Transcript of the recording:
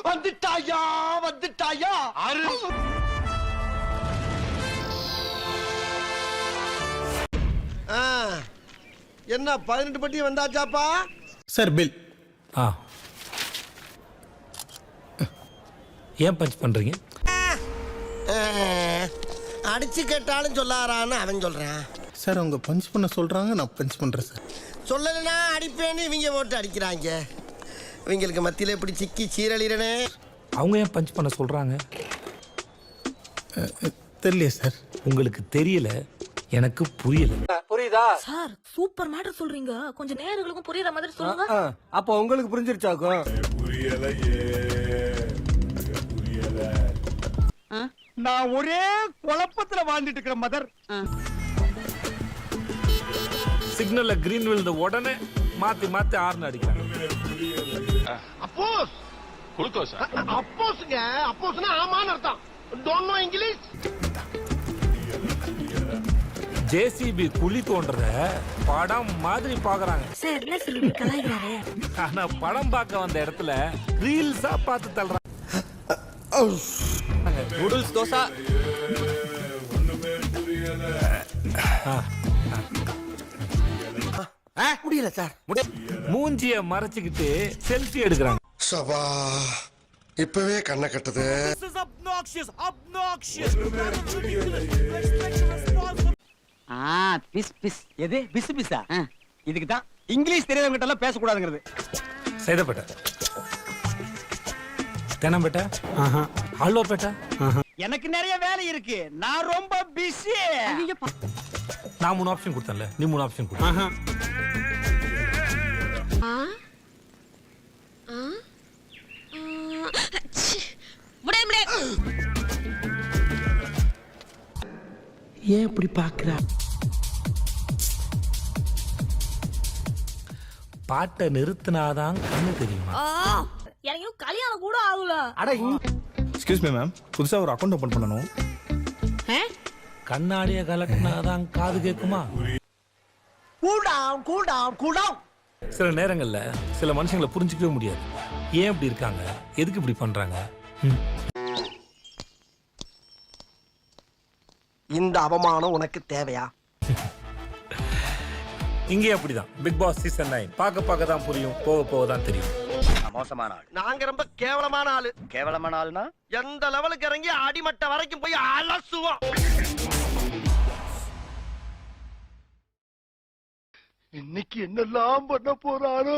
வந்துட்டாயா வந்துட்டாயா என்ன 18 பட்டி வந்தாச்சாப்பா sir bill. ஏன் பஞ்ச் பண்றீங்க? அடிச்சு கேட்டாலும் சொல்லாரான்னு அவன் சொல்றான். சார் அவங்க பஞ்ச் பண்ண சொல்றாங்க, நான் பஞ்ச் பண்றேன் சார். சொல்லலைன்னா அடிப்பேன்னு இவங்க போட்டு அடிக்கிறாங்க. இவங்களுக்கு மத்தியில எப்படி சிக்கி சீரழிறனே. அவங்க ஏன் பஞ்ச் பண்ண சொல்றாங்க? தெரியல சார். உங்களுக்கு தெரியல, எனக்கு புரியல. புரியுதா சார்? சூப்பர் மேட்டர் சொல்றீங்க, கொஞ்சம் நேயர்களுக்கும் புரியுற மாதிரி சொல்லுங்க. அப்போ உங்களுக்கு புரிஞ்சிருச்சாக்கும். நான் ஒரே குழப்பத்துல வாழ்ந்துட்டு இருக்கிற மதர். சிக்னல்ல கிரீன் விழுந்த உடனே மாத்தி மாத்தி ஆர்ன் அடிக்கிறாங்க. அப்போஸ் குளுக்கோஸ். அப்போஸ்ங்க, அப்போஸ்னா ஆமான்னு அர்த்தம். Don't know English. ஜேசிபி குழி தோன்றத படம் மாதிரி பாக்குறாங்க. சார் என்ன சொல்லி கலாய்கிறாரே. ஆனா படம் பார்க்க வந்த இடத்துல ரீல்ஸா பார்த்து தள்ளுறாங்க. நூடுல்ஸ் தோசை. முடியல சார். மூஞ்சிய மறைச்சுக்கிட்டு செல்ஃபி எடுக்கிறாங்க. சபா இப்பவே கண்ணை கட்டுது. பிஸ் பிஸ். எது பிஸ் பிஸ்ஸா? இதுக்கு தான் இங்கிலீஷ் தெரியாதவங்க கிட்ட எல்லாம் பேசக்கூடாதுங்கிறது. சைதாப்பேட்டை, தென்னம்பேட்டை, ஆழ்வார்பேட்டை. எனக்கு நிறைய வேலை இருக்கு, நான் ரொம்ப பிஸி. நான் 3 ஆப்ஷன் கொடுத்தேன்ல, நீ 3 ஆப்ஷன் கொடு. ஏன் இப்படி பாக்குற? பாட்டை நிறுத்தினாதான் கண்ணு தெரியுமா? எனக்கு இன்னும் கல்யாணம் கூட ஆகல. எக்ஸ்கியூஸ் மீ மேம், புதுசா ஒரு அக்கவுண்ட் ஓபன் பண்ணனும். கண்ணாடிய கலட்டினாதான் காது கேக்குமா? Cool down cool down cool down. சில நேரங்கள்ல சில மனுஷங்களை புரிஞ்சுக்கவே முடியாது. ஏன் இப்படி இருக்காங்க, எதுக்கு இப்படி பண்றாங்க? இந்த அவமானம் உனக்கு தேவையா? இங்கே அப்படிதான். பிக் பாஸ் சீசன் 9 பார்க்க தான் புரியும், போக போக தான் தெரியும். மோசமான ஆள். நாங்க ரொம்ப கேவலமான ஆளு. கேவலமான ஆள்னா எந்த லெவலுக்கு இறங்கி அடிமட்ட வரைக்கும் போய் அலசுவோம். இன்னைக்கு என்னெல்லாம் பண்ண போறாரோ.